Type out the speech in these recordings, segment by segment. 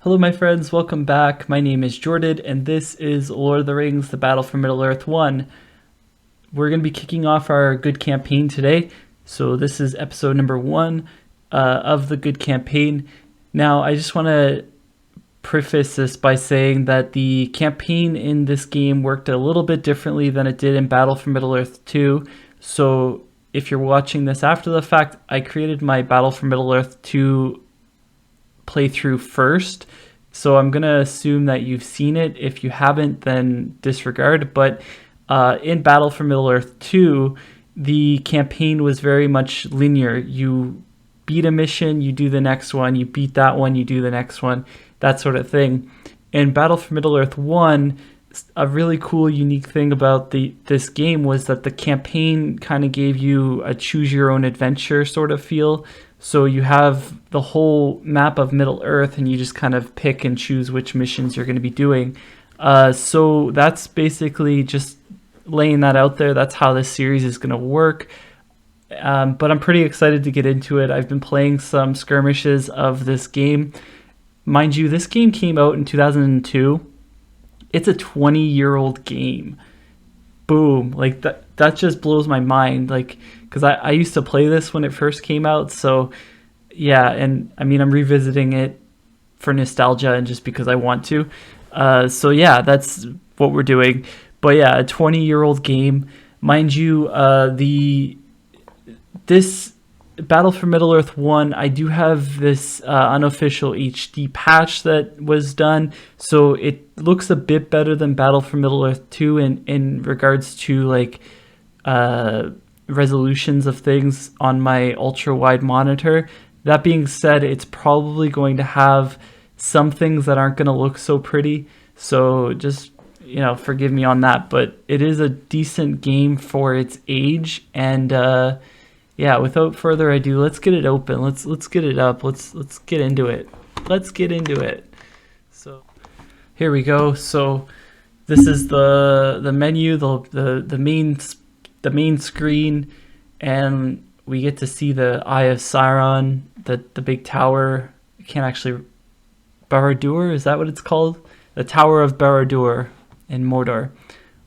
Hello, my friends. Welcome back. My name is Jordan, and this is Lord of the Rings: The Battle for Middle-earth 1. We're going to be kicking off our good campaign today. So this is episode number 1 of the good campaign. Now, I just want to preface this by saying that the campaign in this game worked a little bit differently than it did in Battle for Middle-earth 2. So if you're watching this after the fact, I created my Battle for Middle-earth 2 playthrough first. So I'm going to assume that you've seen it. If you haven't, then disregard. But in Battle for Middle-earth 2, the campaign was very much linear. You beat a mission, you do the next one. You beat that one, you do the next one. That sort of thing. In Battle for Middle-earth 1, a really cool, unique thing about this game was that the campaign kind of gave you a choose-your-own-adventure sort of feel. So you have the whole map of Middle-earth, and you just kind of pick and choose which missions you're going to be doing. So that's basically just laying that out there. That's how this series is going to work. But I'm pretty excited to get into it. I've been playing some skirmishes of this game. Mind you, this game came out in 2002. It's a 20-year-old game. Boom. Like that just blows my mind. Like, because I used to play this when it first came out. So yeah, and I mean, I'm revisiting it for nostalgia and just because I want to. So yeah, that's what we're doing. But yeah, a 20-year-old game. Mind you, this Battle for Middle-earth 1, I do have this unofficial HD patch that was done, so it looks a bit better than Battle for Middle-earth 2 in regards to like resolutions of things on my ultra-wide monitor. That being said, it's probably going to have some things that aren't going to look so pretty, so just forgive me on that, but it is a decent game for its age. And yeah, without further ado, let's get it open. Let's get it up. Let's get into it. Let's get into it. So here we go. So this is the menu, the main screen, and we get to see the Eye of Sauron, the big tower. I can't actually, Barad-dûr, is that what it's called? The Tower of Barad-dûr in Mordor.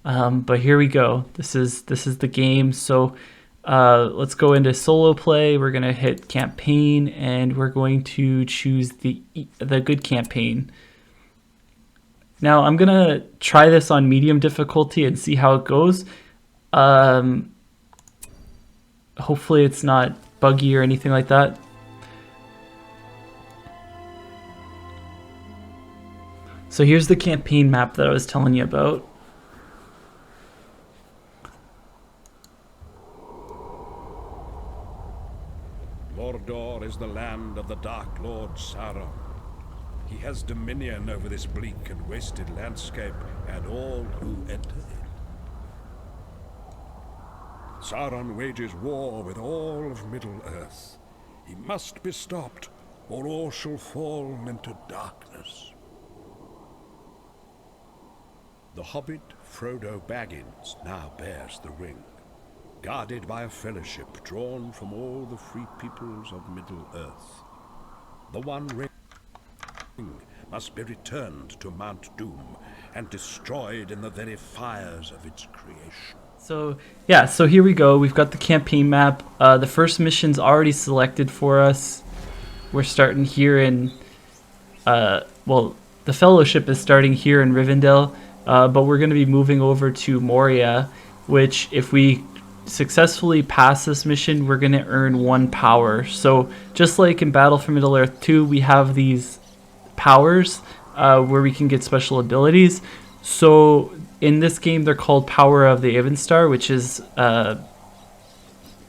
But here we go. This is the game. So let's go into solo play. We're gonna hit campaign, and we're going to choose the good campaign. Now I'm gonna try this on medium difficulty and see how it goes. Hopefully it's not buggy or anything like that. So here's the campaign map that I was telling you about. Mordor is the land of the Dark Lord Sauron. He has dominion over this bleak and wasted landscape and all who enter it. Sauron wages war with all of Middle-earth. He must be stopped, or all shall fall into darkness. The hobbit Frodo Baggins now bears the ring, guarded by a fellowship drawn from all the free peoples of Middle-earth. The One Ring must be returned to Mount Doom and destroyed in the very fires of its creation. So yeah, so here we go. We've got the campaign map. The first mission's already selected for us. We're starting here in, well, the Fellowship is starting here in Rivendell, but we're going to be moving over to Moria, which if we successfully pass this mission, we're going to earn 1 power. So just like in Battle for Middle-earth 2, we have these powers where we can get special abilities. So in this game, they're called Power of the Avenstar, which is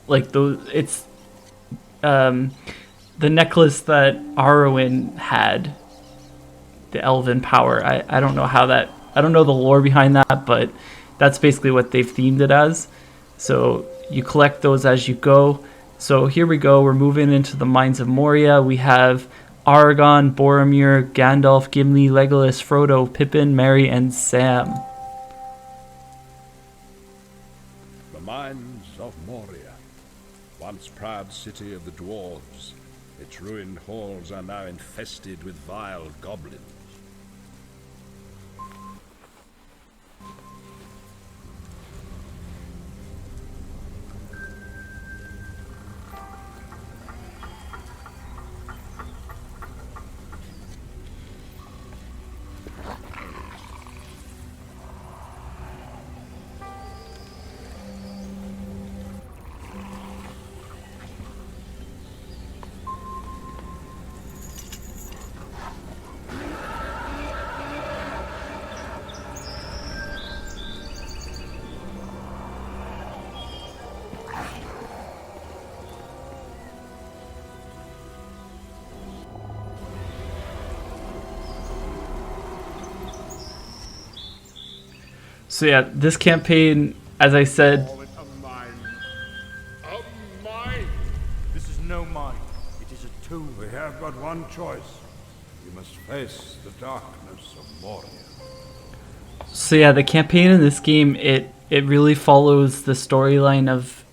like it's the necklace that Arwen had, the elven power. I don't know how that, I don't know the lore behind that, but that's basically what they've themed it as. So you collect those as you go. So here we go. We're moving into the Mines of Moria. We have Aragorn, Boromir, Gandalf, Gimli, Legolas, Frodo, Pippin, Merry, and Sam. The Mines of Moria, once proud city of the dwarves, it Its ruined halls are now infested with vile goblins. So yeah, this campaign, as I said, Call it a mine. A mine! This is no mine. It is a tomb. We have but one choice. We must face the darkness of Moria. so yeah, the campaign in this game, it really follows the storyline of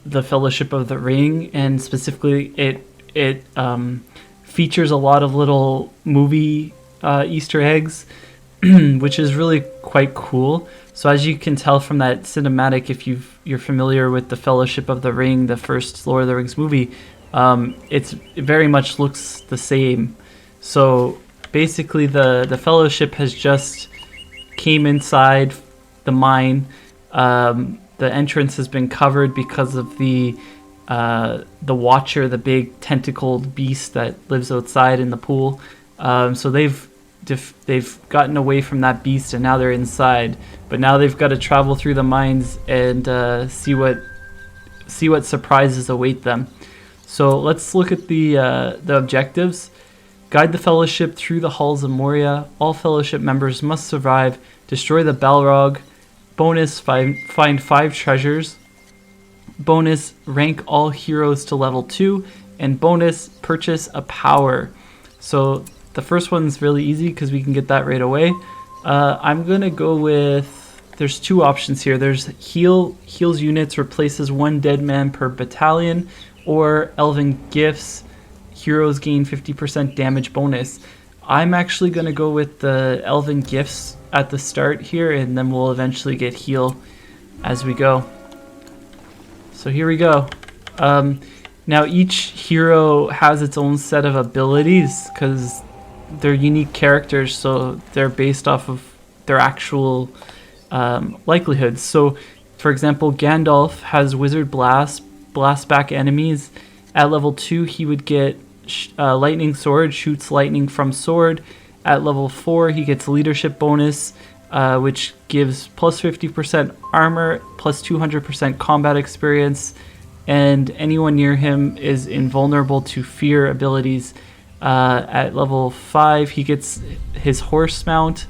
the Fellowship of the Ring, and specifically it features a lot of little movie Easter eggs, which is really quite cool. So as you can tell from that cinematic, if you're familiar with the Fellowship of the Ring, the first Lord of the Rings movie, it very much looks the same. So basically, the Fellowship has just came inside the mine. The entrance has been covered because of the Watcher, the big tentacled beast that lives outside in the pool. So they've gotten away from that beast, and now they're inside. But now they've got to travel through the mines and see what surprises await them. So let's look at the objectives. Guide the Fellowship through the halls of Moria. All Fellowship members must survive. Destroy the Balrog. Bonus, find 5 treasures. Bonus, rank all heroes to level 2. And bonus, purchase a power. So the first one's really easy because we can get that right away. I'm going to go with... There's 2 options here. There's heals units, replaces 1 dead man per battalion. Or Elven Gifts, heroes gain 50% damage bonus. I'm actually going to go with the Elven Gifts at the start here, and then we'll eventually get heal as we go. So here we go. Now each hero has its own set of abilities because they're unique characters, so they're based off of their actual likelihoods. So for example, Gandalf has Wizard Blast back enemies. At level 2 he would get Lightning Sword, shoots lightning from sword. At level 4 he gets Leadership bonus, which gives plus 50% armor, plus 200% combat experience, and anyone near him is invulnerable to fear abilities. At level 5 he gets his horse mount,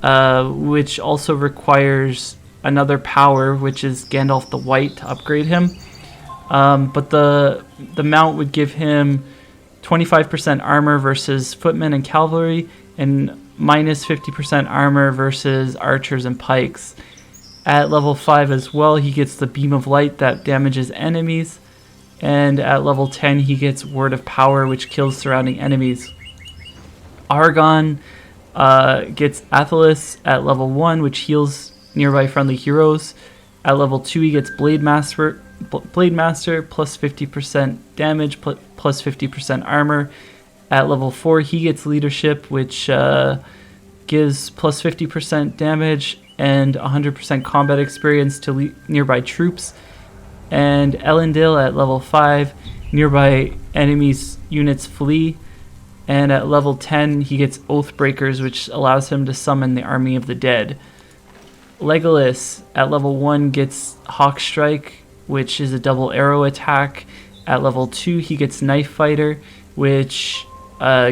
which also requires another power, which is Gandalf the White, to upgrade him. But the mount would give him 25% armor versus footmen and cavalry, and minus 50% armor versus archers and pikes. At level 5 as well, he gets the Beam of Light that damages enemies. And at level 10, he gets Word of Power, which kills surrounding enemies. Argon gets Athelas at level 1, which heals nearby friendly heroes. At level 2, he gets Blade Master, plus 50% damage, plus 50% armor. At level 4, he gets Leadership, which gives plus 50% damage and 100% combat experience to nearby troops. And Elendil at level 5, nearby enemies units flee. And at level 10, he gets Oathbreakers, which allows him to summon the Army of the Dead. Legolas at level 1 gets Hawk Strike, which is a double arrow attack. At level 2, he gets Knife Fighter, which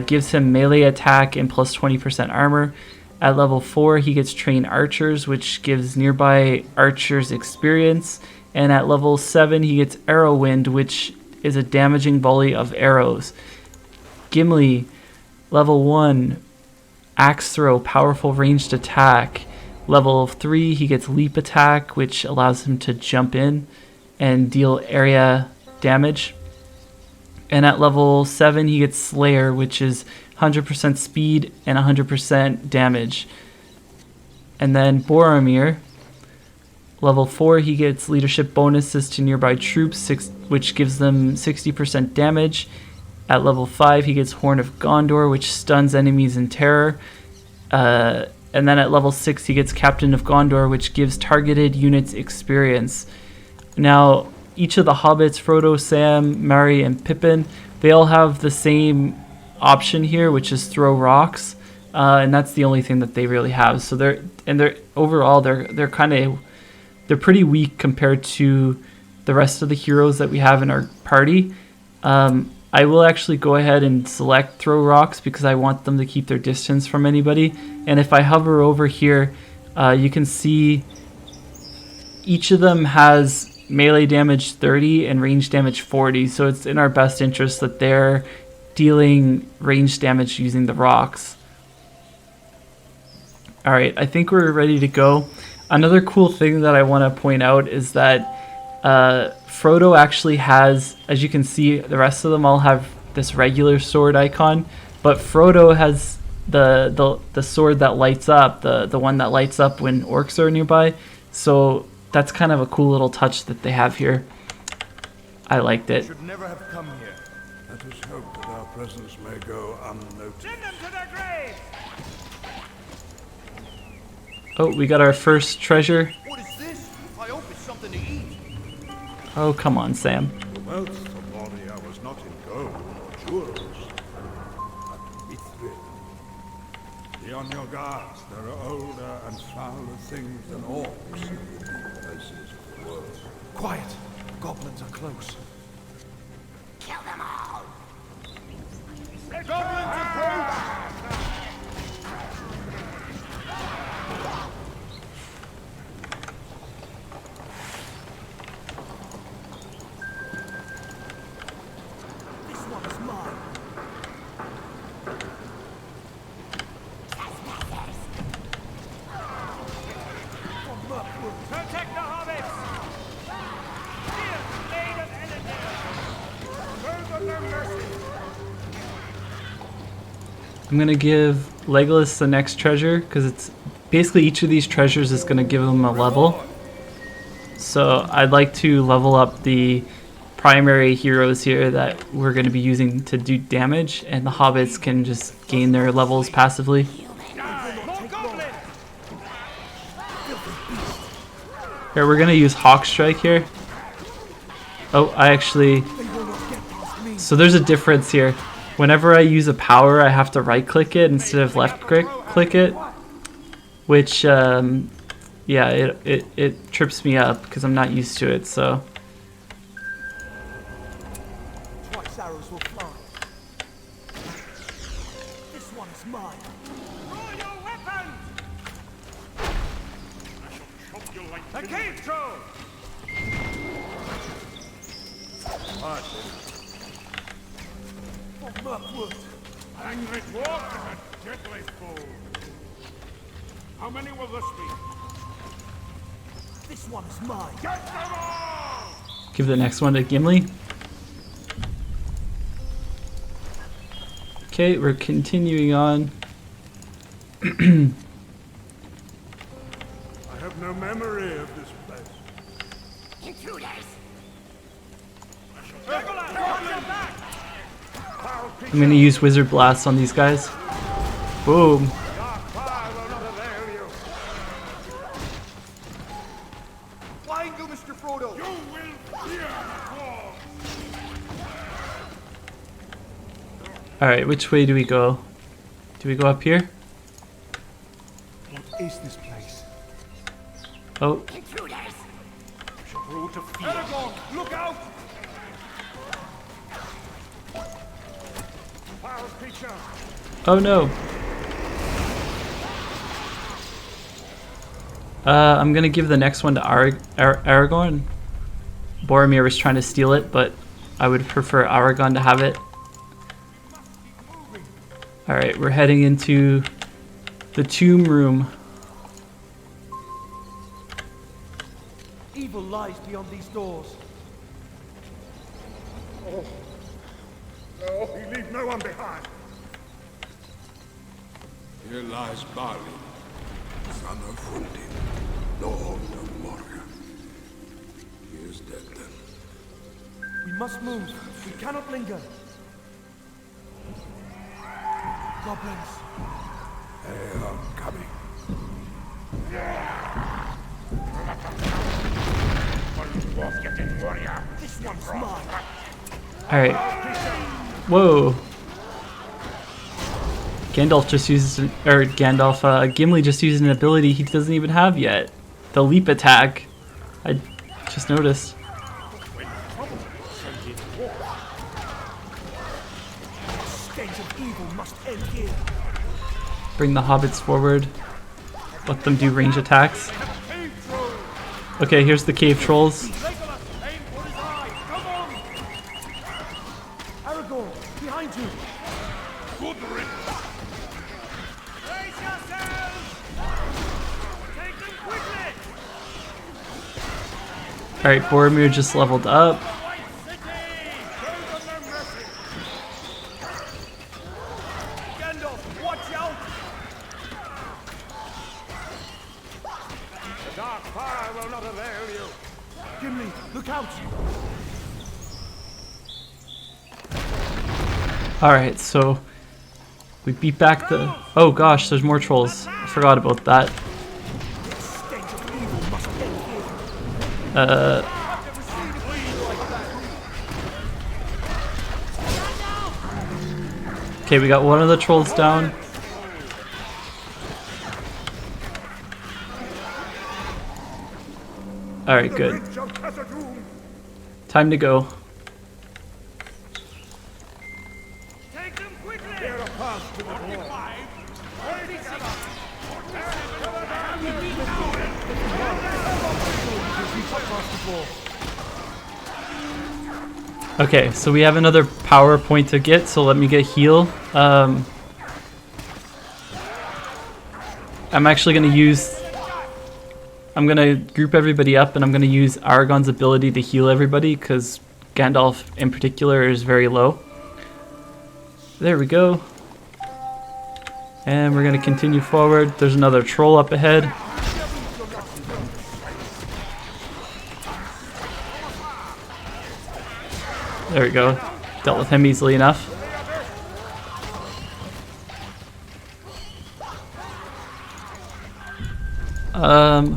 gives him melee attack and plus 20% armor. At level 4, he gets Train Archers, which gives nearby archers experience. And at level 7, he gets Arrow Wind, which is a damaging volley of arrows. Gimli, level 1, Axe Throw, powerful ranged attack. Level 3, he gets Leap Attack, which allows him to jump in and deal area damage. And at level 7, he gets Slayer, which is 100% speed and 100% damage. And then Boromir, level 4, he gets leadership bonuses to nearby troops, which gives them 60% damage. At level 5, he gets Horn of Gondor, which stuns enemies in terror. And then at level 6, he gets Captain of Gondor, which gives targeted units experience. Now, each of the hobbits, Frodo, Sam, Merry, and Pippin, they all have the same option here, which is throw rocks, and that's the only thing that they really have. So they're pretty weak compared to the rest of the heroes that we have in our party. I will actually go ahead and select throw rocks because I want them to keep their distance from anybody. And if I hover over here, you can see each of them has melee damage 30 and range damage 40, so it's in our best interest that they're dealing range damage using the rocks. Alright, I think we're ready to go. Another cool thing that I want to point out is that Frodo actually has, as you can see, the rest of them all have this regular sword icon, but Frodo has the sword that lights up, the one that lights up when orcs are nearby. So that's kind of a cool little touch that they have here. I liked it. Should never have come here. Let us hope that our presence may go unnoticed. Send them to their graves! Oh, we got our first treasure. What is this? I hope it's something to eat. Oh, come on, Sam. The wealth of Moria was not in gold or jewels, but mithril. Be on your guards. There are older and fouler things than orcs in the deep places of the world. Quiet. Goblins are close. Kill them all! Goblins approach! This one is mine! Trespassers! For Mirkwood! Protect the hobbits! Here, Blade of Elendil! Further their mercy! I'm going to give Legolas the next treasure because it's basically each of these treasures is going to give him a level. So I'd like to level up the primary heroes here that we're going to be using to do damage, and the hobbits can just gain their levels passively. More goblins! Here, we're going to use Hawk Strike here. Oh, so there's a difference here. Whenever I use a power, I have to right-click it instead of left-click it, which, yeah, it trips me up because I'm not used to it, so. Twice arrows will fly. This one is mine. Draw your weapons! I shall chop you like a cave troll! For Mirkwood! Angry dwarf is a deadly foe. How many will this be? This one is mine. Get them all! Give the next one to Gimli. Okay, we're continuing on. I have no memory of this place. Intruders! Legolas, watch your back! I'm going to use Wizard Blast on these guys. Boom. Dark fire will not avail you. Flying you, Mr. Frodo! You will fear the dwarves! Alright, which way do we go? Do we go up here? What is this place? Oh, Intruders! Root of fear. Aragorn, look out! Foul creature! oh no. I'm going to give the next one to Aragorn. Boromir was trying to steal it, but I would prefer Aragorn to have it. Alright, we're heading into the tomb room. Evil lies beyond these doors. Oh, he leave no one behind. Here lies Balin, son of Hundin, Lord of Moria. He is dead then. We must move. We cannot linger. Goblins. They are coming. This one's mine. Alright. Whoa. Gimli just used an ability he doesn't even have yet. The leap attack. I just noticed. Stench of evil must end here. Bring the hobbits forward. Let them do range attacks. Okay, here's the cave trolls. Aragorn, behind you. Brace yourselves! Take them quickly! Alright, Boromir just leveled up. White City! Show them no mercy! Gandalf, watch out! The dark fire will not avail you! Gimli, look out. Alright, so we beat back the... Oh gosh, there's more trolls. I forgot about that. Stench of evil must end here. Okay, we got one of the trolls down. Alright, good. Bridge of Khazad-dûm. Time to go. Take them quickly! Bear a path to the wall. 47. Okay, so we have another power point to get, so let me get heal. I'm actually going to use... I'm going to group everybody up and I'm going to use Aragorn's ability to heal everybody because Gandalf in particular is very low. There we go. And we're going to continue forward. There's another troll up ahead. There we go. Dealt with him easily enough.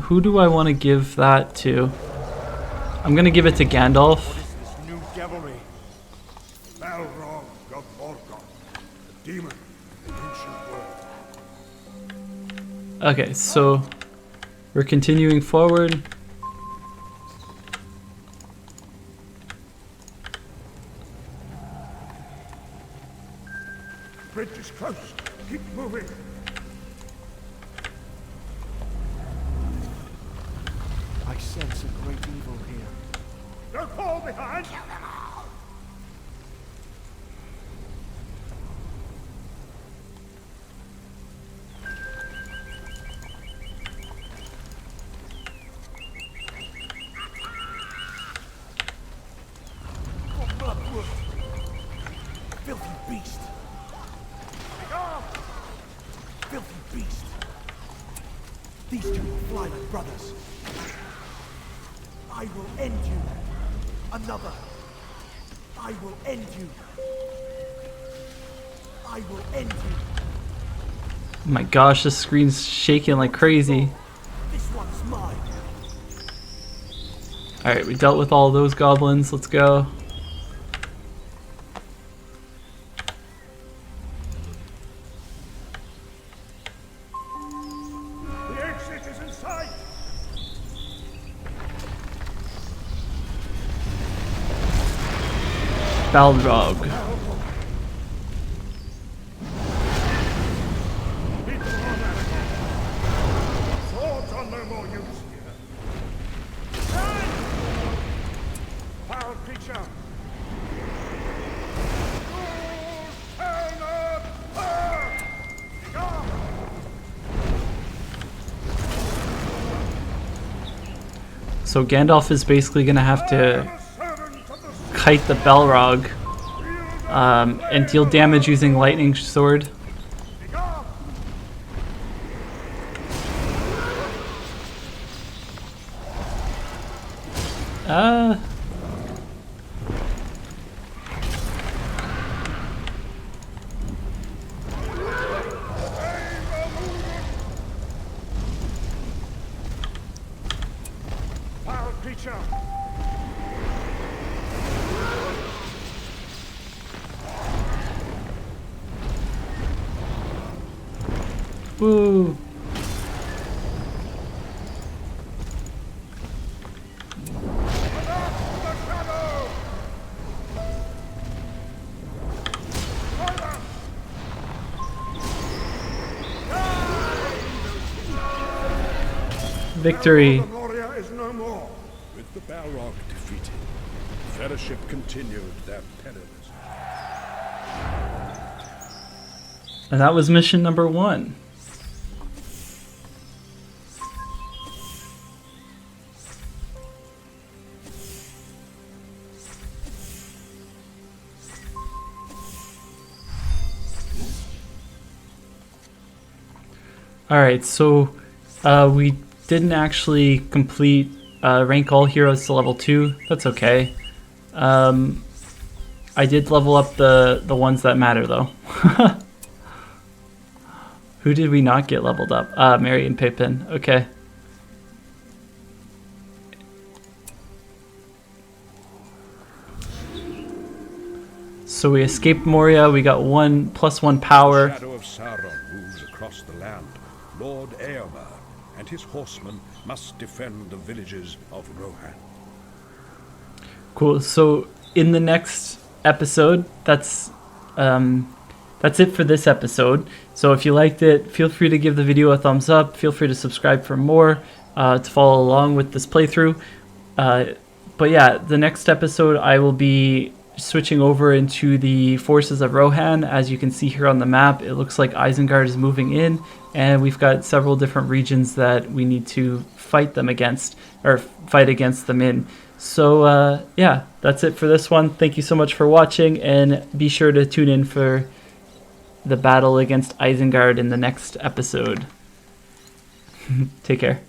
Who do I want to give that to? I'm going to give it to Gandalf. This new devilry. Balrog of Morgoth, the demon, the ancient world. Okay, so we're continuing forward. Bridge is close. Keep moving. I sense a great evil here. Don't fall behind. For Bloodwood. Filthy beast. Filthy beast. These two will fly like brothers. I will end you. Another. I will end you. I will end you. Oh my gosh, this screen's shaking like crazy. This one's mine. Alright, we dealt with all those goblins. Let's go. The exit is in sight. Balrog. Swords are no more use here. Foul creature. So Gandalf is basically gonna have to kite the Balrog and deal damage using lightning sword. Foul creature! Woo! Victory! Mines of Moria is no more. With the Balrog defeated, the Fellowship continued their perilous. And that was mission number 1. Alright, so we didn't actually complete rank all heroes to level 2. That's okay. I did level up the ones that matter though. Who did we not get leveled up? Merry and Pippin. Okay. So we escaped Moria. We got +1 power. The shadow of Sauron moves across the land. Lord Eomer and his horsemen must defend the villages of Rohan. Cool. So in the next episode, that's it for this episode. So if you liked it, feel free to give the video a thumbs up. Feel free to subscribe for more to follow along with this playthrough. But yeah, the next episode I will be switching over into the forces of Rohan. As you can see here on the map, it looks like Isengard is moving in, and we've got several different regions that we need to fight them against, or fight against them in. So yeah, that's it for this one. Thank you so much for watching, and be sure to tune in for the battle against Isengard in the next episode. Take care.